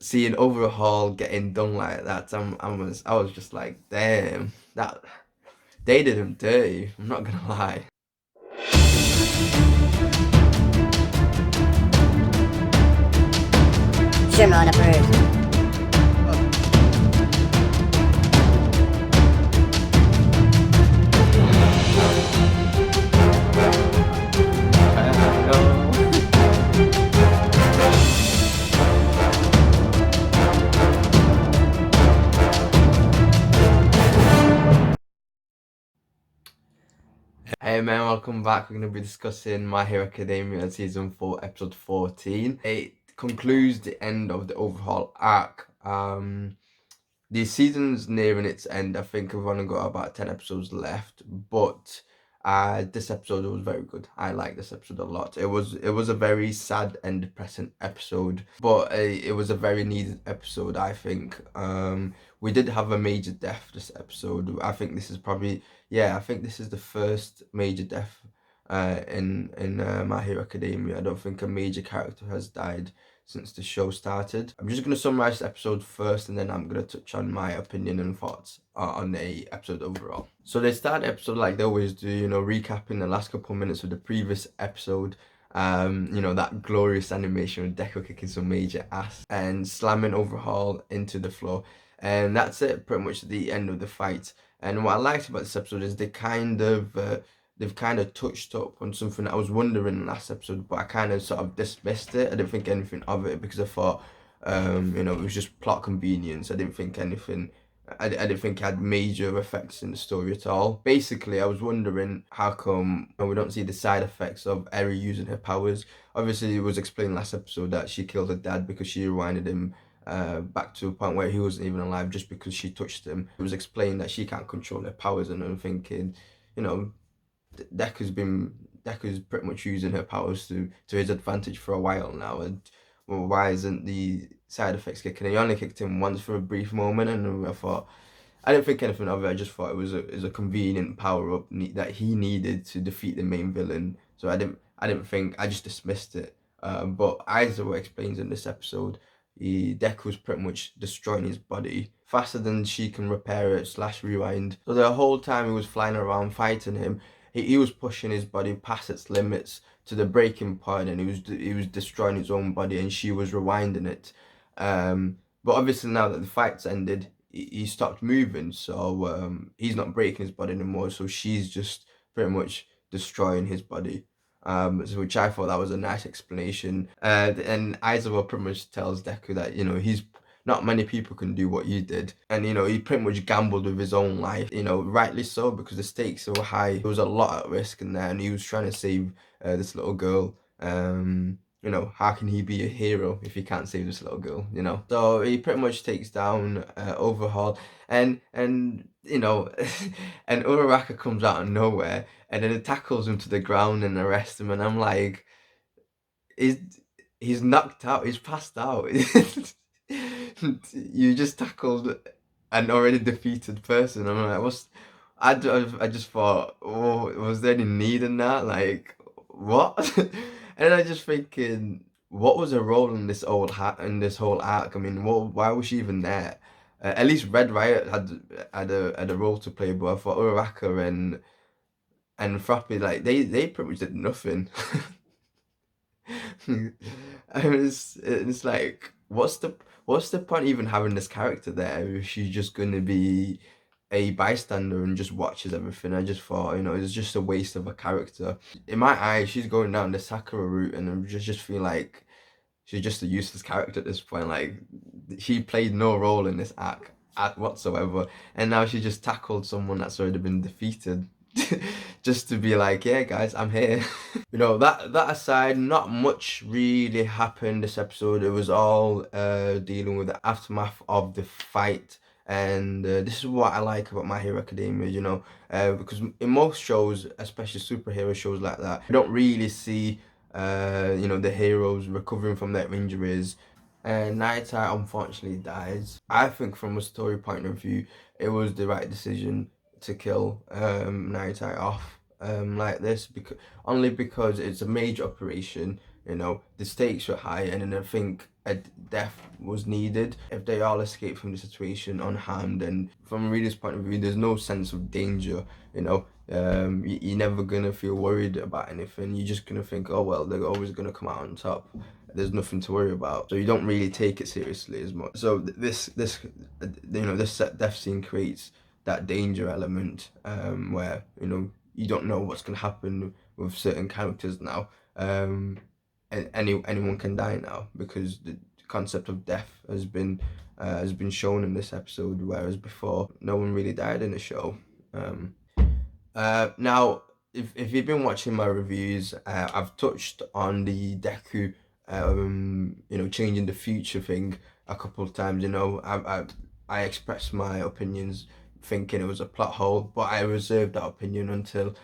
seeing overhaul getting done like that, I was just like, damn, that they did him dirty. I'm not gonna lie. Shimon approved. Hey man, welcome back. We're going to be discussing My Hero Academia Season 4, Episode 14. It concludes the end of the overhaul arc. The season's nearing its end. I think we've only got about 10 episodes left, but this episode was very good. I like this episode a lot. It was a very sad and depressing episode, but it was a very needed episode, I think. We did have a major death this episode. I think this is probably, yeah, I think this is the first major death in My Hero Academia. I don't think a major character has died since the show started. I'm just going to summarize the episode first, and then I'm going to touch on my opinion and thoughts on the episode overall. So they start the episode like they always do, recapping the last couple of minutes of the previous episode. That glorious animation with Deku kicking some major ass and slamming Overhaul into the floor. And that's it, pretty much the end of the fight. And what I liked about this episode is they've kind of touched up on something that I was wondering last episode, but I kind of sort of dismissed it. I didn't think anything of it because I thought, it was just plot convenience. I didn't think anything. I didn't think it had major effects in the story at all. Basically, I was wondering how come we don't see the side effects of Eri using her powers. Obviously, it was explained last episode that she killed her dad because she rewinded him back to a point where he wasn't even alive just because she touched him. It was explained that she can't control her powers, and I'm thinking, you know, Deku's pretty much using her powers to his advantage for a while now, and well, why isn't the side effects kicking? He only kicked him once for a brief moment, and I didn't think anything of it. I just thought it was a convenient power up that he needed to defeat the main villain. So I didn't think, I just dismissed it. But Aizawa explains in this episode, Deku's pretty much destroying his body faster than she can repair it slash rewind. So the whole time he was flying around fighting him, he was pushing his body past its limits to the breaking point, and he was destroying his own body, and she was rewinding it. But obviously now that the fight's ended, he stopped moving, so he's not breaking his body anymore. So she's just pretty much destroying his body. Which I thought that was a nice explanation. And Aizawa pretty much tells Deku that he's not many people can do what you did, and he pretty much gambled with his own life. Rightly so, because the stakes were high. There was a lot at risk in there, and he was trying to save this little girl. How can he be a hero if he can't save this little girl? So he pretty much takes down Overhaul, and and Uraraka comes out of nowhere, and then it tackles him to the ground and arrests him, and I'm like, he's he's knocked out, he's passed out. You just tackled an already defeated person. I'm like, I just thought, oh, was there any need in that? Like, what? And I just thinking, what was her role in this in this whole arc? I mean, why was she even there? At least Red Riot had a role to play, but I thought Uraraka and Frappy, like they pretty much did nothing. It's like, what's the point even having this character there if she's just gonna be a bystander and just watches everything? I just thought, it's just a waste of a character. In my eyes, she's going down the Sakura route, and I just feel like she's just a useless character at this point. Like, she played no role in this arc whatsoever, and now she just tackled someone that's already been defeated. Just to be like, yeah guys, I'm here. That aside, not much really happened this episode. It was all dealing with the aftermath of the fight, and this is what I like about My Hero Academia, because in most shows, especially superhero shows like that, we don't really see the heroes recovering from their injuries. And NIghteye unfortunately dies. I think from a story point of view, it was the right decision to kill NIghteye off like this, because it's a major operation. You know, the stakes were high, and then I think a death was needed. If they all escape from the situation unharmed, and from a reader's point of view, there's no sense of danger. You know, you're never gonna feel worried about anything. You're just gonna think, oh well, they're always gonna come out on top. There's nothing to worry about, so you don't really take it seriously as much. So this death scene creates that danger element, where you don't know what's gonna happen with certain characters now. Anyone can die now because the concept of death has been shown in this episode, whereas before no one really died in the show. Now, if you've been watching my reviews, I've touched on the Deku, changing the future thing a couple of times. I expressed my opinions thinking it was a plot hole, but I reserved that opinion until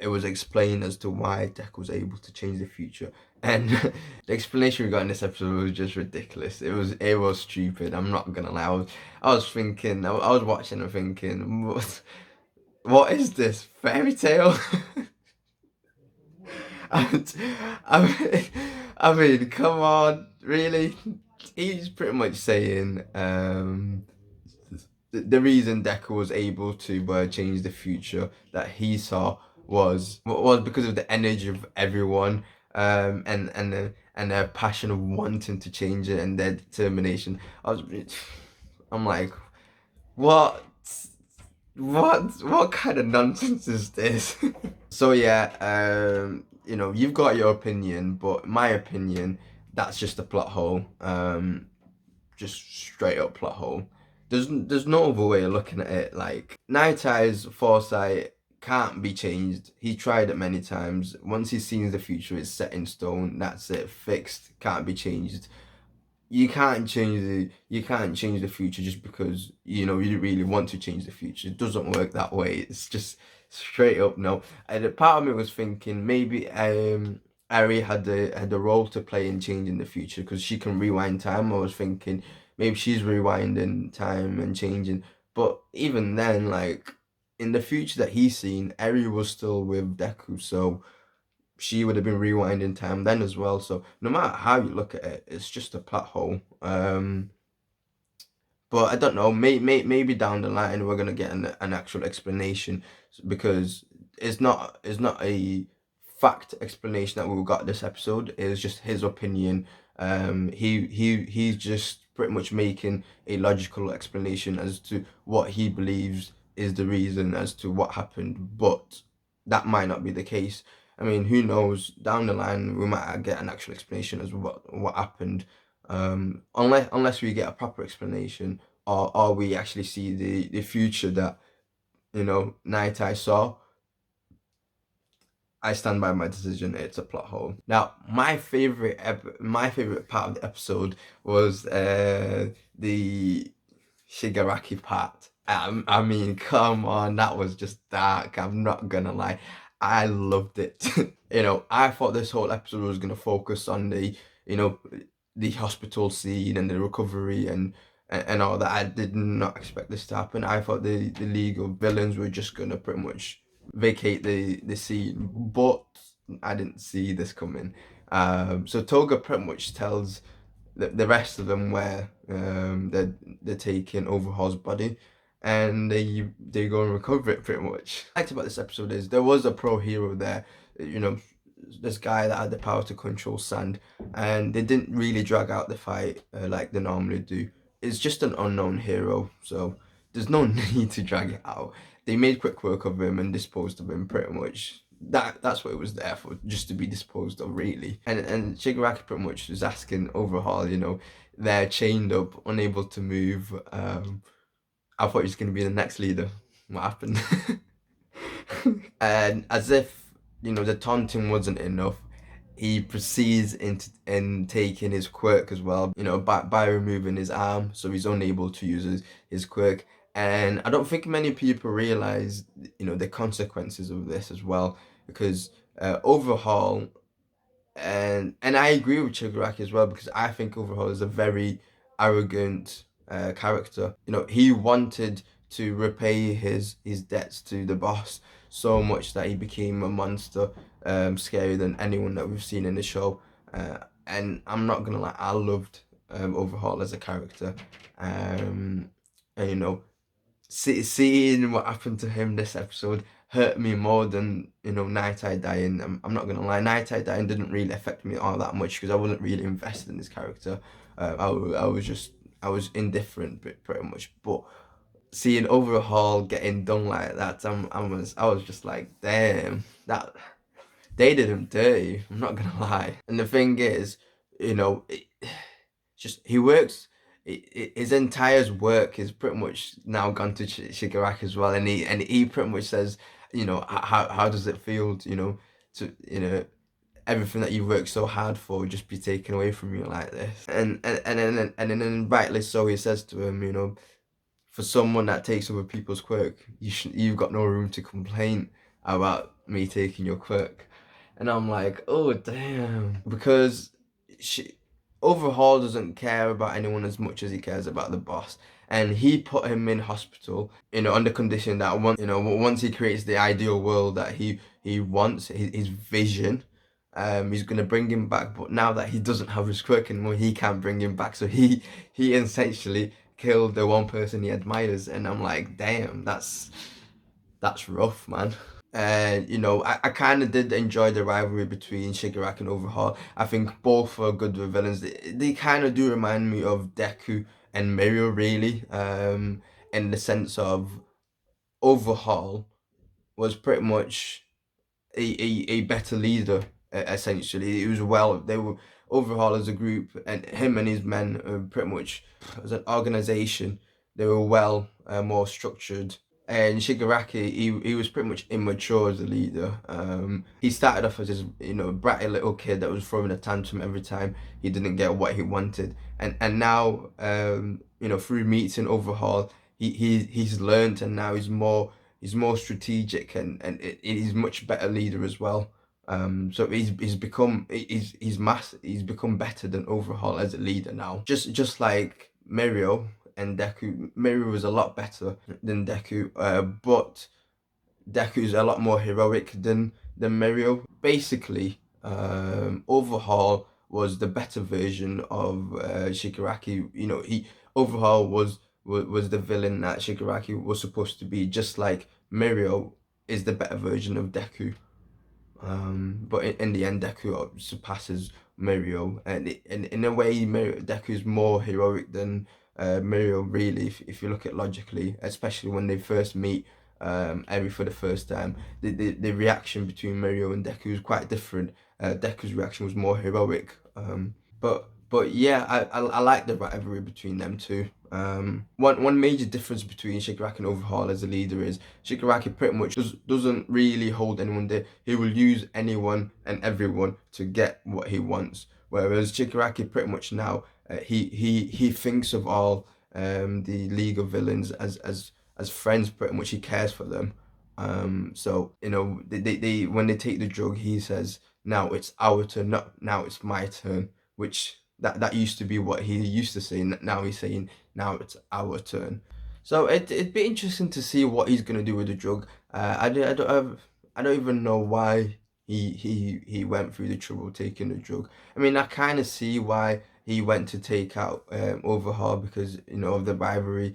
it was explained as to why Deku was able to change the future. And the explanation we got in this episode was just ridiculous. It was stupid. I'm not gonna lie. I was thinking. I was watching and thinking, what is this fairy tale? and, I mean, come on, really? He's pretty much saying the reason Deku was able to change the future that he saw was because of the energy of everyone, and their passion of wanting to change it and their determination. I'm like, what? What kind of nonsense is this? So yeah, you've got your opinion, but my opinion, that's just a plot hole. Just straight up plot hole. There's no other way of looking at it. Like, NIghtEye's foresight can't be changed. He tried it many times. Once he sees the future, it's set in stone. That's it, fixed. Can't be changed. You can't change the future just because you really want to change the future. It doesn't work that way. It's just straight up no. And part of me was thinking maybe Ari had a role to play in changing the future because she can rewind time. I was thinking maybe she's rewinding time and changing, but even then, like, in the future that he's seen, Eri was still with Deku, so she would have been rewinding time then as well. So no matter how you look at it, it's just a plot hole. But I don't know. Maybe down the line we're gonna get an actual explanation, because it's not a fact explanation that we got this episode. It's just his opinion. He's just pretty much making a logical explanation as to what he believes is the reason as to what happened, but that might not be the case. I mean, who knows? Down the line, we might get an actual explanation as what happened. Unless we get a proper explanation, or we actually see the future that NIghtEye saw. I stand by my decision. It's a plot hole. Now, my favorite part of the episode was the Shigaraki part. I mean, come on, that was just dark. I'm not gonna lie, I loved it. I thought this whole episode was gonna focus on you know, the hospital scene and the recovery and all that. I did not expect this to happen. I thought the League of Villains were just gonna pretty much vacate the scene, but I didn't see this coming. So Toga pretty much tells the rest of them where they're taking Overhaul's body, and they go and recover it pretty much. What I liked about this episode is there was a pro hero there, this guy that had the power to control sand, and they didn't really drag out the fight like they normally do. It's just an unknown hero, so there's no need to drag it out. They made quick work of him and disposed of him pretty much. That's what it was there for, just to be disposed of, really. And Shigaraki pretty much was asking Overhaul, they're chained up, unable to move. I thought he was going to be the next leader. What happened? And as if the taunting wasn't enough, he proceeds in taking his quirk as well, by removing his arm, so he's unable to use his quirk. And I don't think many people realize, the consequences of this as well, because Overhaul, and I agree with Shigaraki as well, because I think Overhaul is a very arrogant character. He wanted to repay his debts to the boss so much that he became a monster, scarier than anyone that we've seen in the show. And I'm not gonna lie, I loved Overhaul as a character. And seeing what happened to him this episode hurt me more than NIghteye dying. I'm not gonna lie, NIghteye dying didn't really affect me all that much because I wasn't really invested in this character. I was indifferent pretty much. But seeing Overhaul getting done like that, I was just like, damn, that they did him dirty. I'm not gonna lie. And the thing is, just he works. His entire work is pretty much now gone to Shigaraki as well, and he pretty much says, how does it feel, to everything that you worked so hard for would just be taken away from you like this, and then rightly so, he says to him, for someone that takes other people's quirk, you've got no room to complain about me taking your quirk. And I'm like, oh damn, because she Overhaul doesn't care about anyone as much as he cares about the boss. And he put him in hospital, on the condition that once he creates the ideal world that he wants, his vision, he's gonna bring him back. But now that he doesn't have his quirk anymore, he can't bring him back. So he essentially killed the one person he admires. And I'm like, damn, that's rough, man. And I kind of did enjoy the rivalry between Shigaraki and Overhaul. I think both are good with villains. They kind of do remind me of Deku and Mirio, really, in the sense of Overhaul was pretty much a better leader, essentially. It was they were Overhaul as a group, and him and his men pretty much as an organization. They were more structured. And Shigaraki, he was pretty much immature as a leader. He started off as this, bratty little kid that was throwing a tantrum every time he didn't get what he wanted. And now, through meeting Overhaul, he's learned, and now he's more strategic, and he's much better leader as well. So he's become better than Overhaul as a leader now. Just like Mirio and Deku. Mirio was a lot better than Deku, but Deku's a lot more heroic than Mirio. Basically, Overhaul was the better version of Shigaraki. He Overhaul was the villain that Shigaraki was supposed to be, just like Mirio is the better version of Deku. But in the end, Deku surpasses Mirio, and in a way, Deku is more heroic than Mirio. Really, if you look at logically, especially when they first meet Eri for the first time, the reaction between Mirio and Deku is quite different. Deku's reaction was more heroic. But yeah, I like the rivalry between them two. One major difference between Shigaraki and Overhaul as a leader is Shigaraki pretty much doesn't really hold anyone there. He will use anyone and everyone to get what he wants. Whereas Shigaraki pretty much now, he thinks of all the League of Villains as friends. Pretty much he cares for them. So they when they take the drug, he says, now it's our turn, not now it's my turn, which that used to be what he used to say. Now he's saying, now it's our turn. So it'd be interesting to see what he's gonna do with the drug. I don't even know why he went through the trouble taking the drug. I mean, I kind of see why he went to take out Overhaul, because of the rivalry,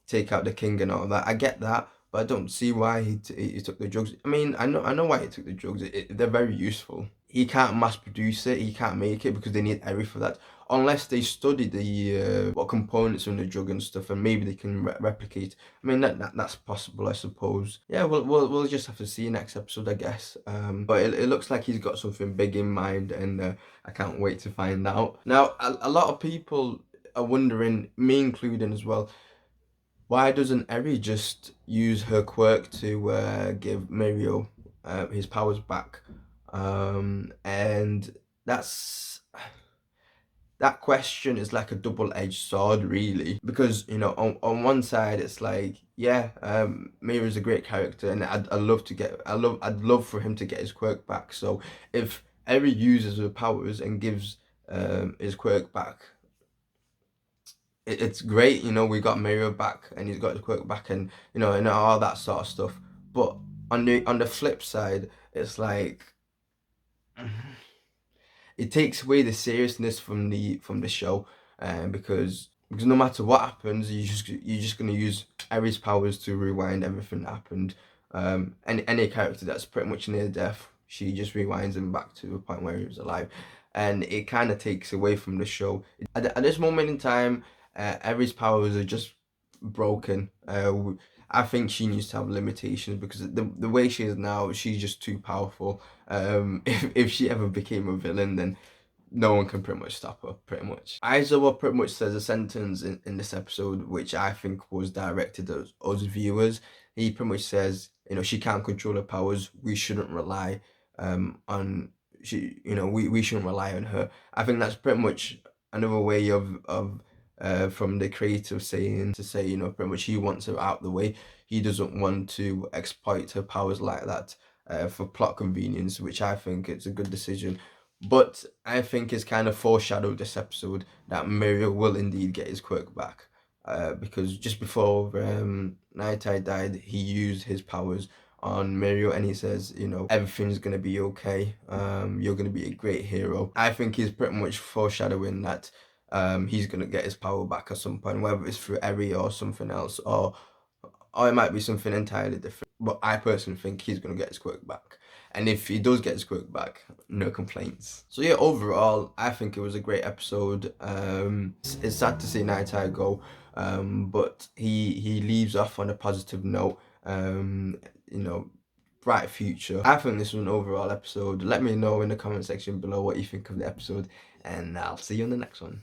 take out the king and all that. I get that, but I don't see why he took the drugs. I mean, I know why he took the drugs. They're very useful. He can't mass produce it. He can't make it because they need Eri for that. Unless they study the what components are in the drug and stuff, and maybe they can replicate. I mean, that's possible, I suppose. Yeah, we'll just have to see next episode, I guess. But it looks like he's got something big in mind, and I can't wait to find out. Now, a lot of people are wondering, me including as well, why doesn't Eri just use her quirk to give Mirio his powers back? And that question is like a double-edged sword, really, because on one side it's like, yeah, Mirio's a great character, and I'd love for him to get his quirk back. So if Eri uses her powers and gives his quirk back, it's great. We got Mirio back, and he's got his quirk back, and and all that sort of stuff. But on the flip side, it's like it takes away the seriousness from the show, because no matter what happens, you're just gonna use Eri's powers to rewind everything that happened. Any character that's pretty much near death, she just rewinds him back to a point where he was alive, and it kind of takes away from the show. At this moment in time, Eri's powers are just broken. I think she needs to have limitations because the way she is now, she's just too powerful. If she ever became a villain, then no one can pretty much stop her, pretty much. Aizawa pretty much says a sentence in this episode, which I think was directed at us viewers. He pretty much says, she can't control her powers. We shouldn't rely on we shouldn't rely on her. I think that's pretty much another way of from the creative saying to say, pretty much he wants her out the way. He doesn't want to exploit her powers like that for plot convenience, which I think it's a good decision. But I think it's kind of foreshadowed this episode that Mirio will indeed get his quirk back. Because just before NIghteye died, he used his powers on Mirio and he says, everything's going to be okay. You're going to be a great hero. I think he's pretty much foreshadowing that he's going to get his power back at some point, whether it's through Eri or something else, or it might be something entirely different. But I personally think he's going to get his quirk back. And if he does get his quirk back, no complaints. So yeah, overall, I think it was a great episode. It's sad to see NIghteye go, but he leaves off on a positive note. Bright future. I think this was an overall episode. Let me know in the comment section below what you think of the episode, and I'll see you on the next one.